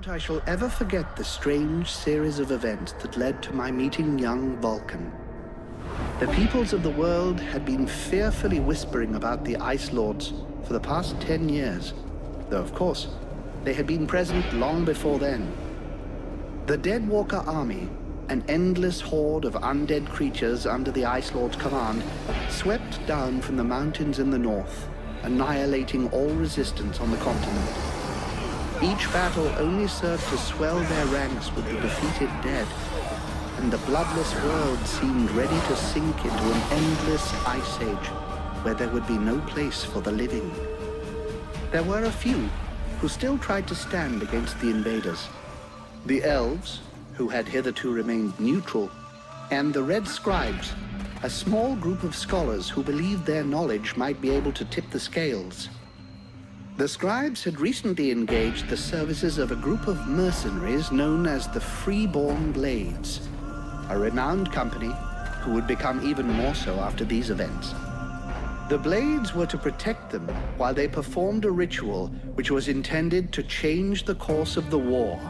doubt I shall ever forget the strange series of events that led to my meeting young Vulcan. The peoples of the world had been fearfully whispering about the Ice Lords for the past 10 years, though of course, they had been present long before then. The Deadwalker army, an endless horde of undead creatures under the Ice Lord's command, swept down from the mountains in the north, annihilating all resistance on the continent. Each battle only served to swell their ranks with the defeated dead, and the bloodless world seemed ready to sink into an endless ice age where there would be no place for the living. There were a few who still tried to stand against the invaders. The elves, who had hitherto remained neutral, and the red scribes, a small group of scholars who believed their knowledge might be able to tip the scales. The scribes had recently engaged the services of a group of mercenaries known as the Freeborn Blades, a renowned company who would become even more so after these events. The Blades were to protect them while they performed a ritual which was intended to change the course of the war.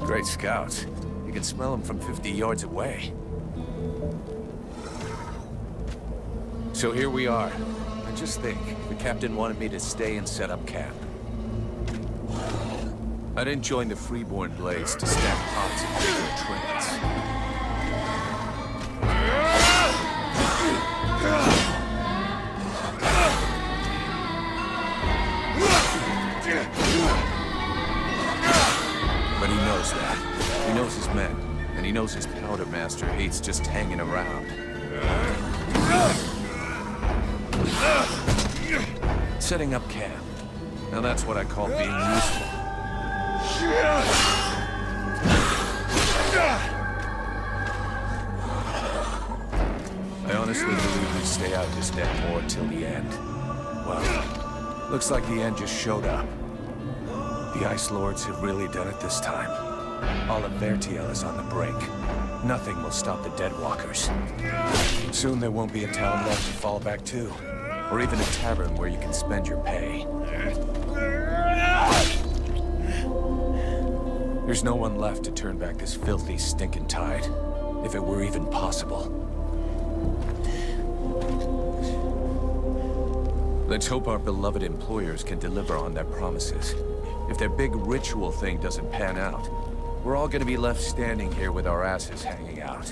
Great scouts. You can smell them from 50 yards away. So here we are. And just think, the captain wanted me to stay and set up camp. I didn't join the Freeborn Blades to stack pots and pick their trains. But he knows that. He knows his men, and he knows his powder master hates just hanging around. Setting up camp. Now that's what I call being useful. I honestly believe we'd stay out this damn war till the end. Well, looks like the end just showed up. The Ice Lords have really done it this time. All of Vertiel is on the brink. Nothing will stop the Deadwalkers. Soon there won't be a town left to fall back to, or even a tavern where you can spend your pay. There's no one left to turn back this filthy, stinking tide, if it were even possible. Let's hope our beloved employers can deliver on their promises. If their big ritual thing doesn't pan out, we're all gonna be left standing here with our asses hanging out.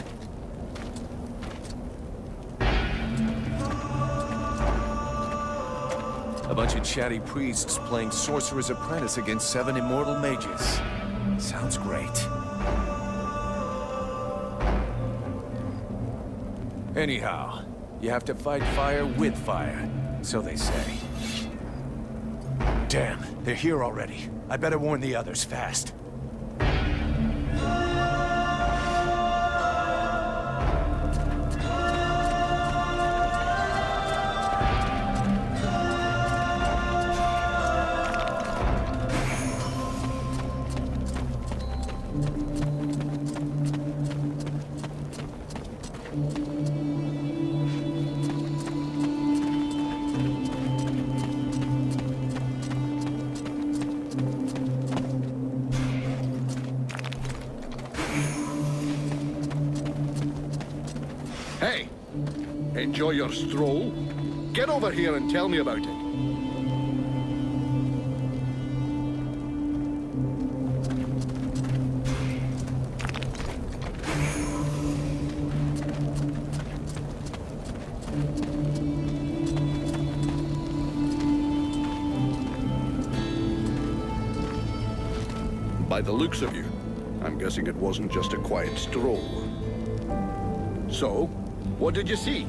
A bunch of chatty priests playing Sorcerer's Apprentice against 7 immortal mages. Sounds great. Anyhow, you have to fight fire with fire, so they say. Damn, they're here already. I better warn the others fast. Hey, enjoy your stroll? Get over here and tell me about it. By the looks of you, I'm guessing it wasn't just a quiet stroll. So, what did you see?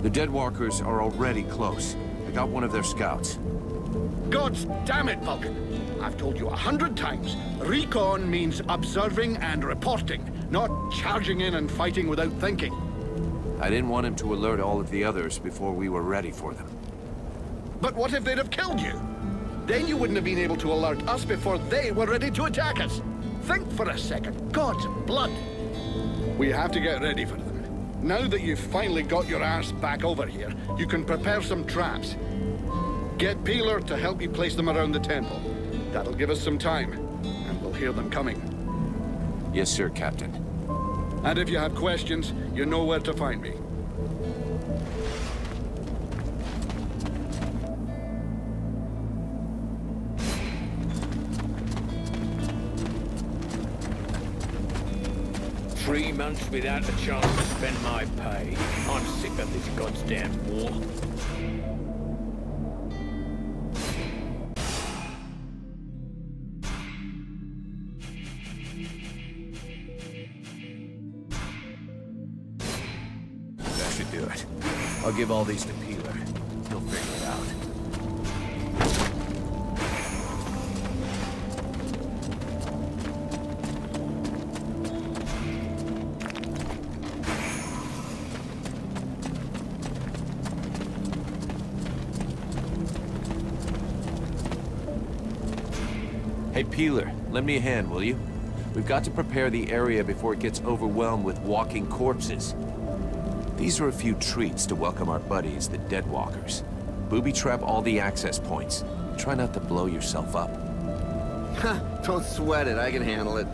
The Deadwalkers are already close. I got one of their scouts. God damn it, Vulcan. I've told you 100 times. Recon means observing and reporting, not charging in and fighting without thinking. I didn't want him to alert all of the others before we were ready for them. But what if they'd have killed you? Then you wouldn't have been able to alert us before they were ready to attack us. Think for a second. God's blood. We have to get ready for them. Now that you've finally got your ass back over here, you can prepare some traps. Get Peeler to help you place them around the temple. That'll give us some time, and we'll hear them coming. Yes, sir, Captain. And if you have questions, you know where to find me. Three months without a chance to spend my pay. I'm sick of this goddamn war. That should do it. I'll give all these to Peeler. He'll figure it out. Hey, Peeler, lend me a hand, will you? We've got to prepare the area before it gets overwhelmed with walking corpses. These are a few treats to welcome our buddies, the Deadwalkers. Booby trap all the access points. Try not to blow yourself up. Don't sweat it, I can handle it.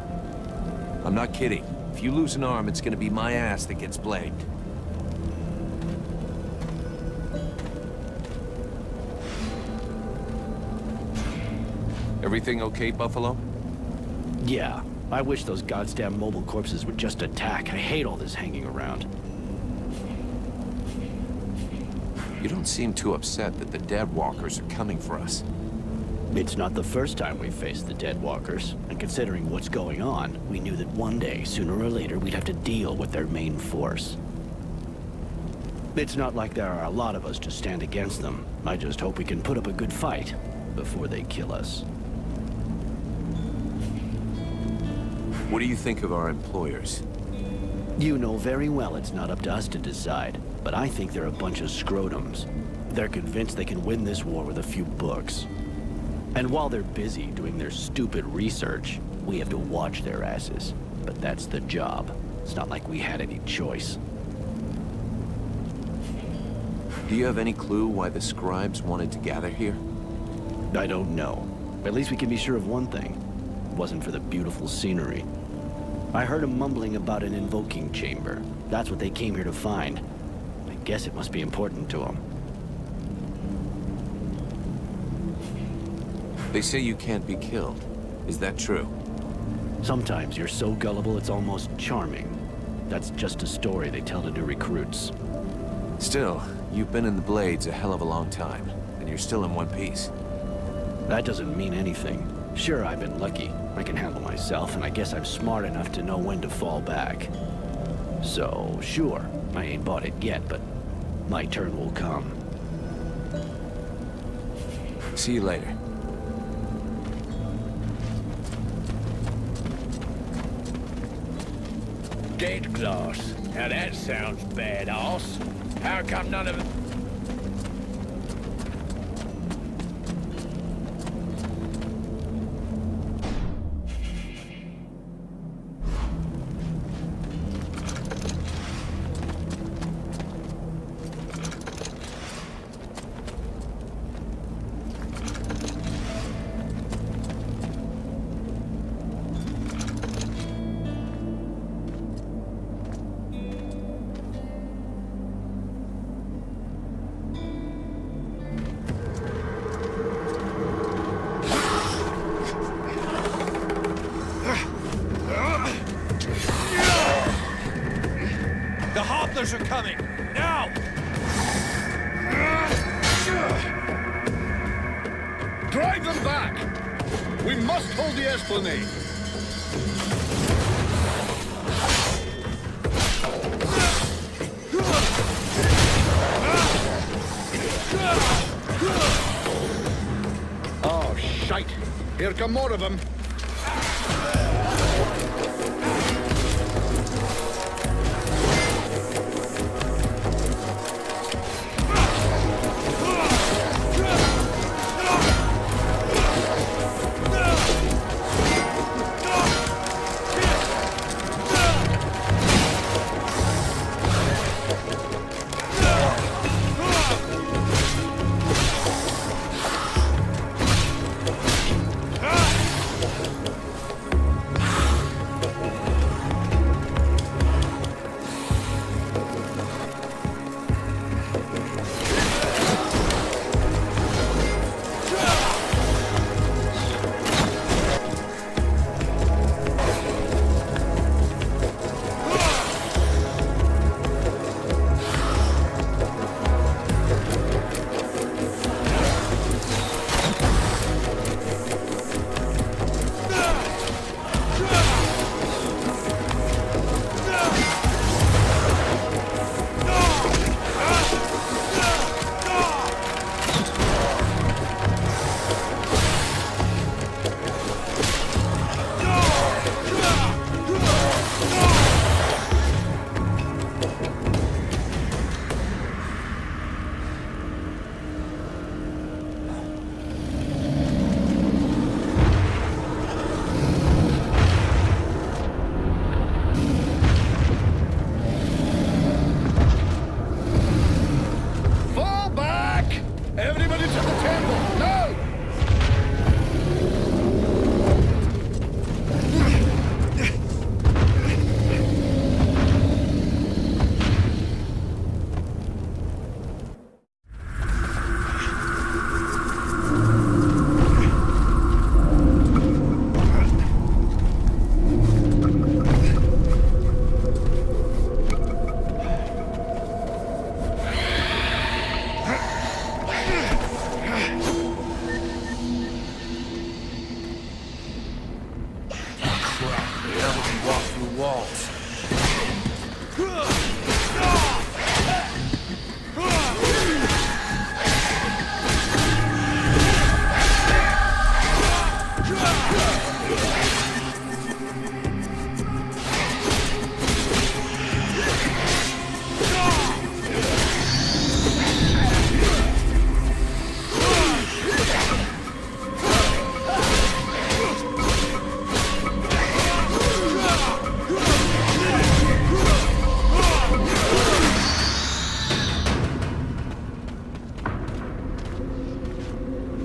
I'm not kidding. If you lose an arm, it's gonna be my ass that gets blamed. Everything okay, Buffalo? Yeah. I wish those goddamn mobile corpses would just attack. I hate all this hanging around. You don't seem too upset that the Deadwalkers are coming for us. It's not the first time we've faced the Deadwalkers, and considering what's going on, we knew that one day, sooner or later, we'd have to deal with their main force. It's not like there are a lot of us to stand against them. I just hope we can put up a good fight before they kill us. What do you think of our employers? You know very well it's not up to us to decide, but I think they're a bunch of scrotums. They're convinced they can win this war with a few books. And while they're busy doing their stupid research, we have to watch their asses. But that's the job. It's not like we had any choice. Do you have any clue why the scribes wanted to gather here? I don't know. At least we can be sure of one thing. It wasn't for the beautiful scenery. I heard them mumbling about an invoking chamber. That's what they came here to find. I guess it must be important to them. They say you can't be killed. Is that true? Sometimes you're so gullible it's almost charming. That's just a story they tell to new recruits. Still, you've been in the Blades a hell of a long time, and you're still in one piece. That doesn't mean anything. Sure, I've been lucky. I can handle myself, and I guess I'm smart enough to know when to fall back. So, sure, I ain't bought it yet, but my turn will come. See you later. Dead glass. Now that sounds badass. How come none of them... The Hobblers are coming! Now! Drive them back! We must hold the Esplanade! shite. Here come more of them.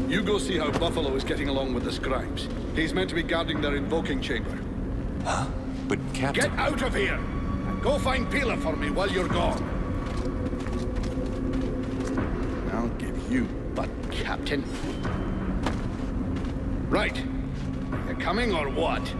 You go see how Buffalo is getting along with the scribes. He's meant to be guarding their invoking chamber. Huh? But Captain... Get out of here! And go find Pila for me while you're gone. I'll give you butt, Captain. Right. You coming or what?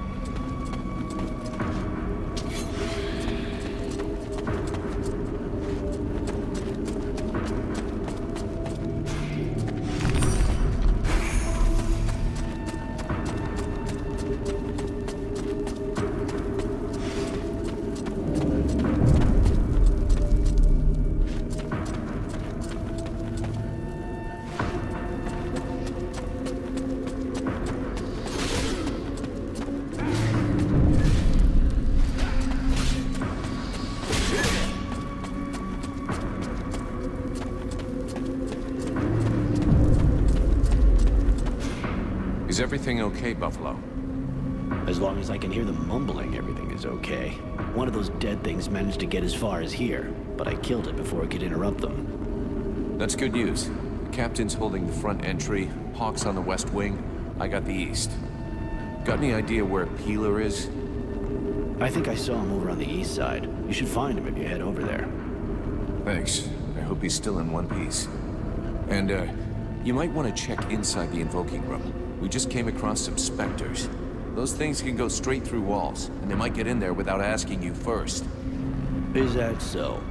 Is everything okay, Buffalo? As long as I can hear them mumbling, everything is okay. One of those dead things managed to get as far as here, but I killed it before it could interrupt them. That's good news. The captain's holding the front entry, Hawk's on the west wing, I got the east. Got any idea where Peeler is? I think I saw him over on the east side. You should find him if you head over there. Thanks. I hope he's still in one piece. And, you might want to check inside the invoking room. We just came across some specters. Those things can go straight through walls, and they might get in there without asking you first. Is that so?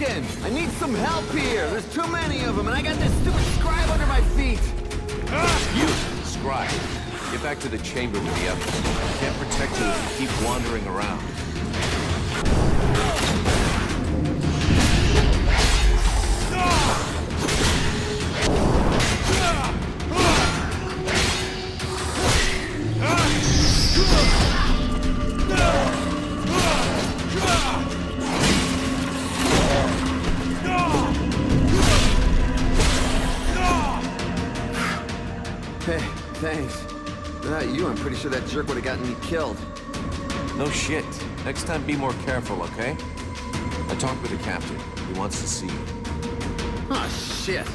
Vulcan! I need some help here! There's too many of them, and I got this stupid scribe under my feet! You, scribe. Get back to the chamber with the others. I can't protect you if you keep wandering around. Hey, thanks. Without you, I'm pretty sure that jerk would have gotten me killed. No shit. Next time, be more careful, okay? I talked with the captain. He wants to see you. Oh, shit.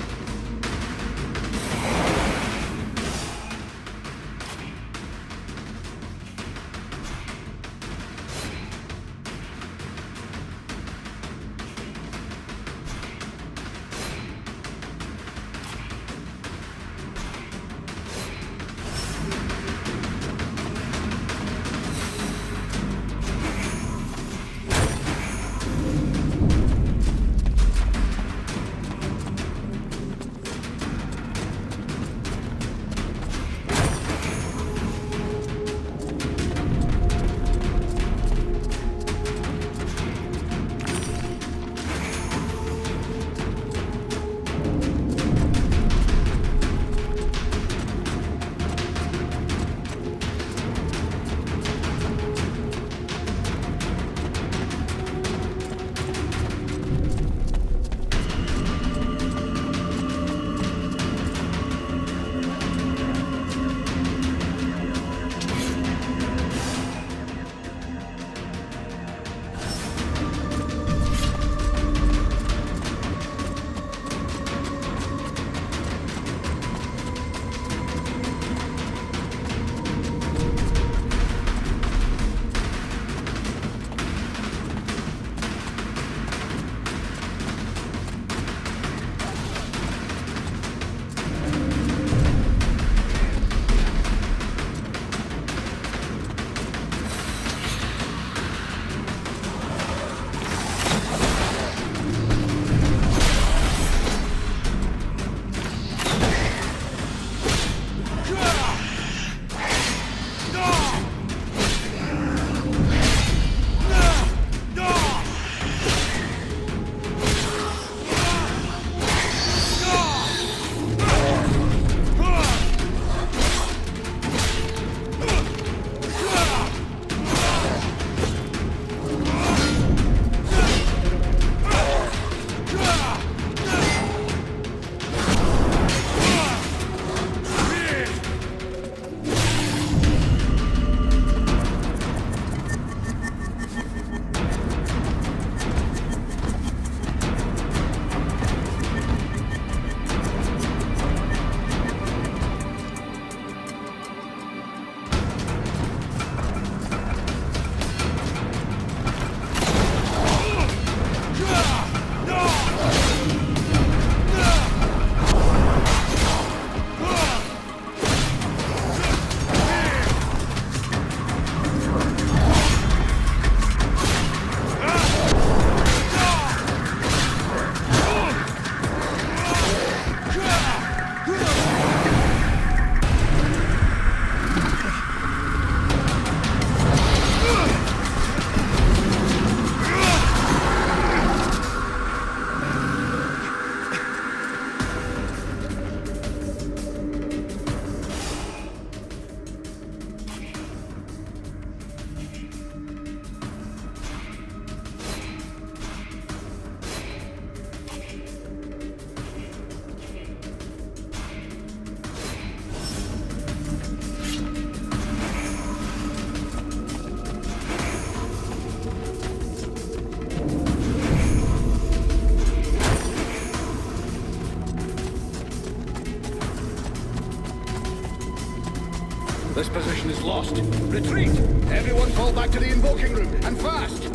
This position is lost. Retreat! Everyone fall back to the invoking room, and fast!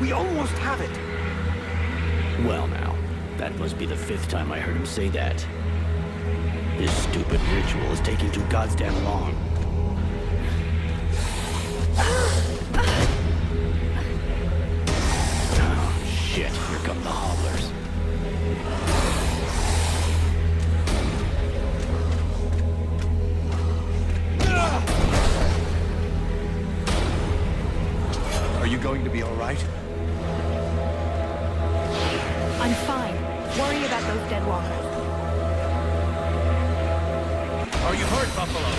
We almost have it. Well now, that must be the 5th time I heard him say that. This stupid ritual is taking too goddamn long. Oh, shit. Here come the hobblers. Are you going to be all right? I'm fine. Worry about those dead walkers. Are you hurt, Buffalo?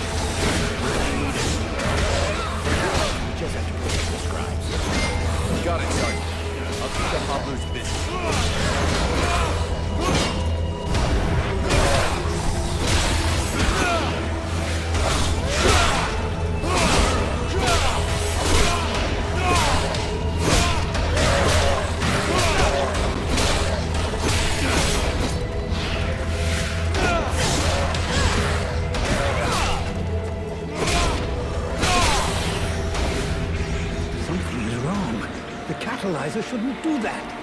Just have to put it in the scribes. Got it, Sergeant. I'll keep the hobblers busy. Something is wrong. The catalyzer shouldn't do that.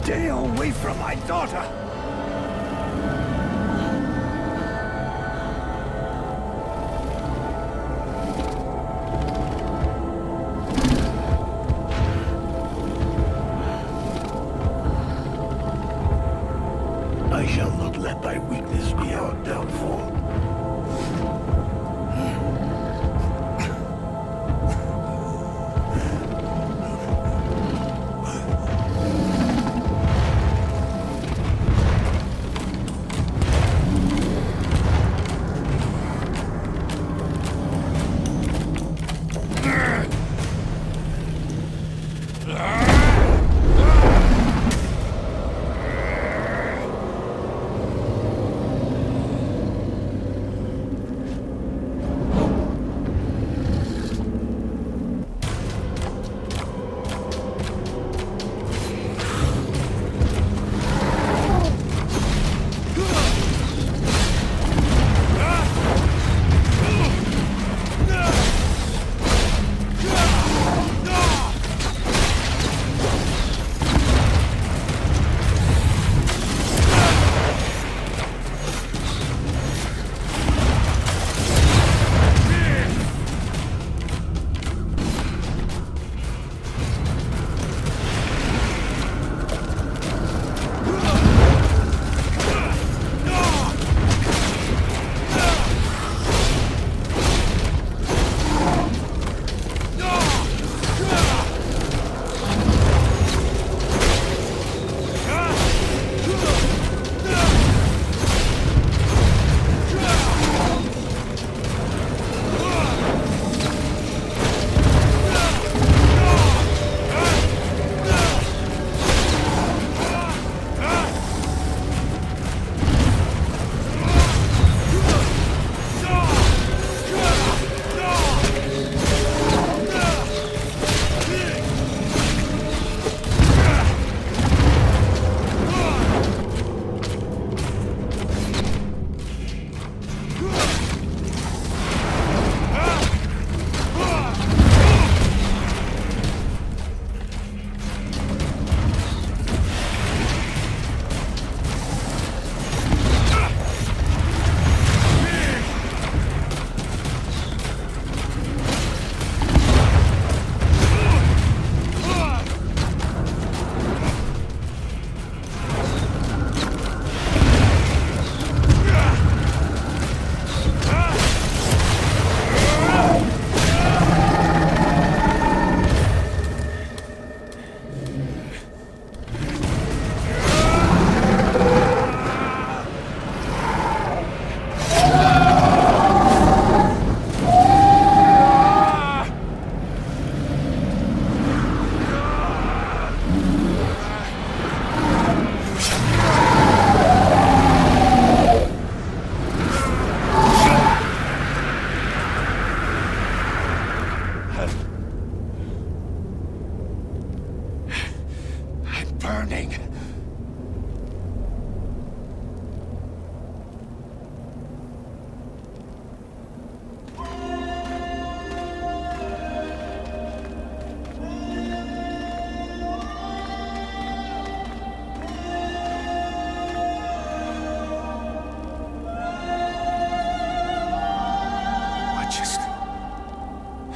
Stay away from my daughter! I shall not let thy weakness be our downfall.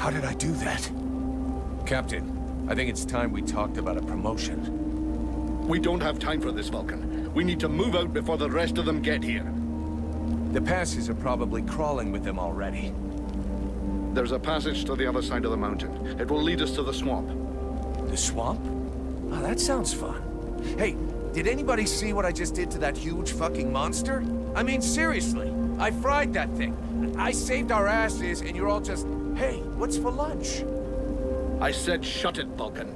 How did I do that? Captain, I think it's time we talked about a promotion. We don't have time for this, Vulcan. We need to move out before the rest of them get here. The passes are probably crawling with them already. There's a passage to the other side of the mountain. It will lead us to the swamp. The swamp? Oh, that sounds fun. Hey, did anybody see what I just did to that huge fucking monster? I mean, seriously, I fried that thing. I saved our asses, and you're all just, hey, what's for lunch? I said shut it, Vulcan.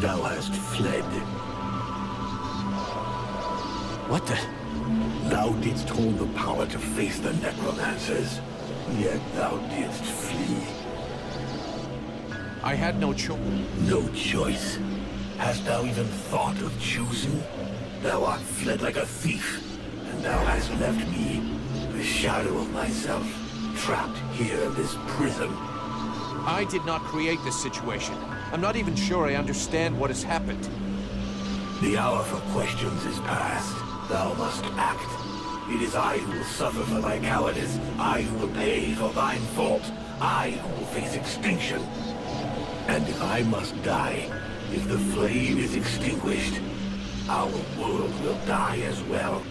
Thou hast fled. What the? Thou didst hold the power to face the necromancers, yet thou didst flee. I had no choice. No choice. Hast thou even thought of choosing? Thou art fled like a thief, and thou hast left me, the shadow of myself, trapped here in this prison. I did not create this situation. I'm not even sure I understand what has happened. The hour for questions is past. Thou must act. It is I who will suffer for thy cowardice. I who will pay for thine fault. I who will face extinction. And if I must die, if the flame is extinguished, our world will die as well.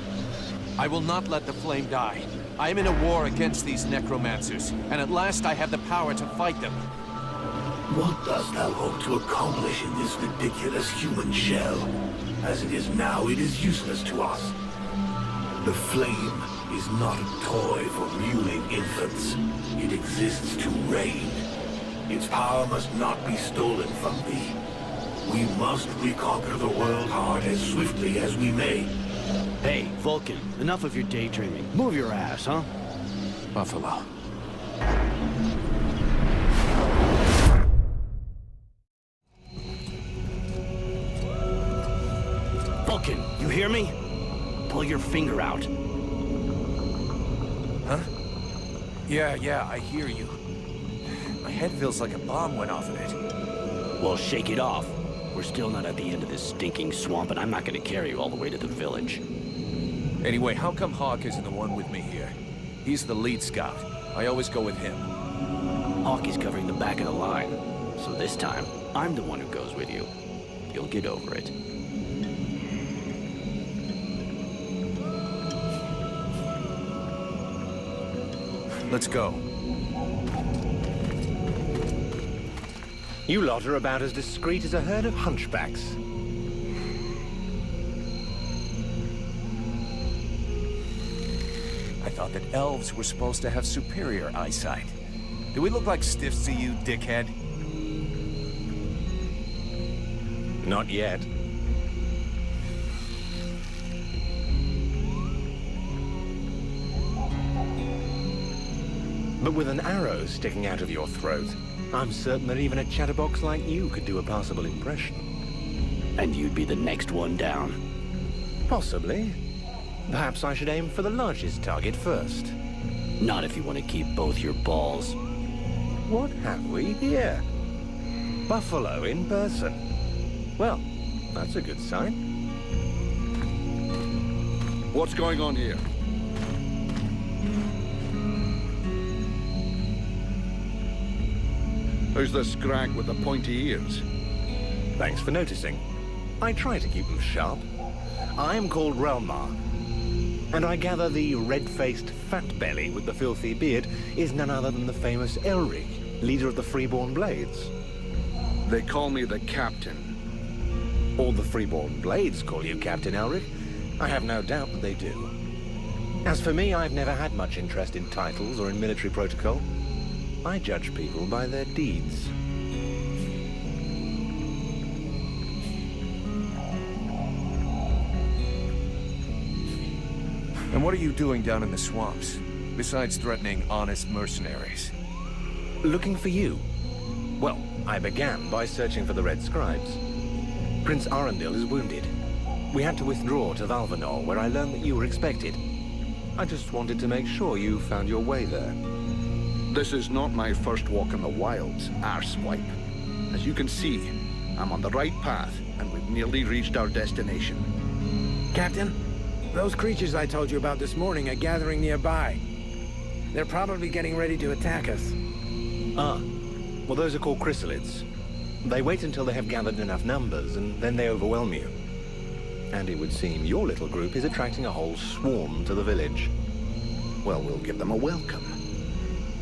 I will not let the flame die. I am in a war against these necromancers, and at last I have the power to fight them. What dost thou hope to accomplish in this ridiculous human shell? As it is now, it is useless to us. The flame is not a toy for mewling infants. It exists to reign. Its power must not be stolen from thee. We must reconquer the world heart as swiftly as we may. Hey, Vulcan, enough of your daydreaming. Move your ass, huh? Buffalo. Vulcan, you hear me? Pull your finger out. Huh? Yeah, I hear you. My head feels like a bomb went off in it. Well, shake it off. We're still not at the end of this stinking swamp, and I'm not gonna carry you all the way to the village. Anyway, how come Hawk isn't the one with me here? He's the lead scout. I always go with him. Hawk is covering the back of the line, so this time, I'm the one who goes with you. You'll get over it. Let's go. You lot are about as discreet as a herd of hunchbacks. I thought that elves were supposed to have superior eyesight. Do we look like stiffs to you, dickhead? Not yet. But with an arrow sticking out of your throat, I'm certain that even a chatterbox like you could do a passable impression. And you'd be the next one down. Possibly. Perhaps I should aim for the largest target first. Not if you want to keep both your balls. What have we here? Buffalo in person. Well, that's a good sign. What's going on here? Who's the scrag with the pointy ears? Thanks for noticing. I try to keep them sharp. I am called Relmar, and I gather the red-faced fat belly with the filthy beard is none other than the famous Elric, leader of the Freeborn Blades. They call me the Captain. All the freeborn blades call you Captain Elric. I have no doubt that they do. As for me, I've never had much interest in titles or in military protocol. I judge people by their deeds. And what are you doing down in the swamps, besides threatening honest mercenaries? Looking for you. Well, I began by searching for the Red Scribes. Prince Arundel is wounded. We had to withdraw to Valvanor, where I learned that you were expected. I just wanted to make sure you found your way there. This is not my first walk in the wilds, arsewipe. As you can see, I'm on the right path, and we've nearly reached our destination. Captain, those creatures I told you about this morning are gathering nearby. They're probably getting ready to attack us. Ah, well, those are called chrysalids. They wait until they have gathered enough numbers, and then they overwhelm you. And it would seem your little group is attracting a whole swarm to the village. Well, we'll give them a welcome.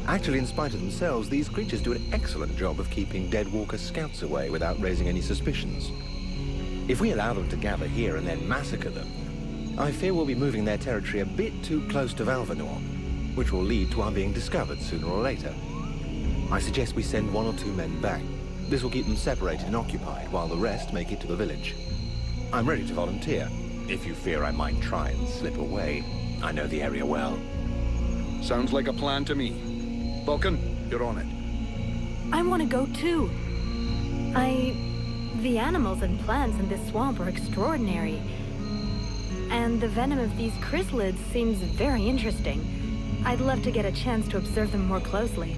Actually, in spite of themselves, these creatures do an excellent job of keeping Deadwalker scouts away without raising any suspicions. If we allow them to gather here and then massacre them, I fear we'll be moving their territory a bit too close to Valvanor, which will lead to our being discovered sooner or later. I suggest we send 1 or 2 men back. This will keep them separated and occupied, while the rest make it to the village. I'm ready to volunteer, if you fear I might try and slip away. I know the area well. Sounds like a plan to me. Vulcan, you're on it. I want to go too. The animals and plants in this swamp are extraordinary. And the venom of these chrysalids seems very interesting. I'd love to get a chance to observe them more closely.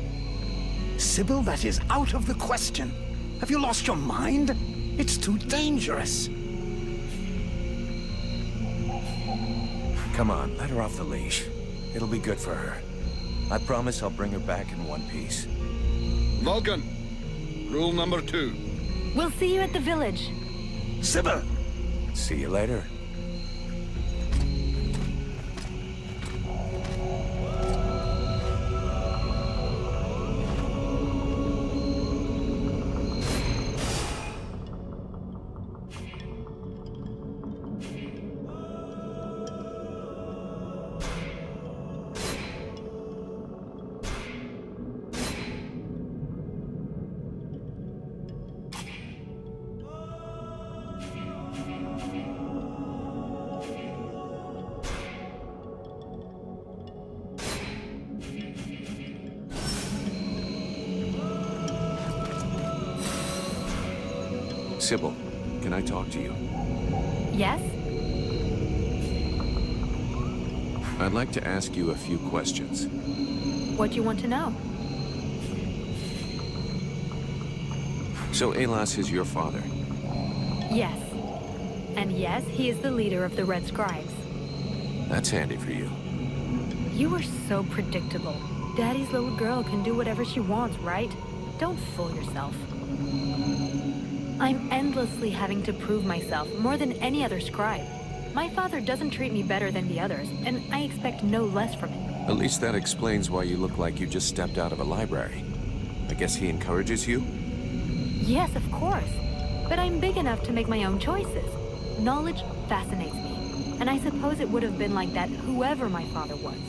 Sybil, that is out of the question. Have you lost your mind? It's too dangerous. Come on, let her off the leash. It'll be good for her. I promise I'll bring her back in one piece. Vulcan, rule number 2. We'll see you at the village. Sybil! See you later. Sybil, can I talk to you? Yes? I'd like to ask you a few questions. What do you want to know? So Alas is your father? Yes. And yes, he is the leader of the Red Scribes. That's handy for you. You are so predictable. Daddy's little girl can do whatever she wants, right? Don't fool yourself. I'm endlessly having to prove myself more than any other scribe. My father doesn't treat me better than the others, and I expect no less from him. At least that explains why you look like you just stepped out of a library. I guess he encourages you? Yes, of course. But I'm big enough to make my own choices. Knowledge fascinates me, and I suppose it would have been like that whoever my father was.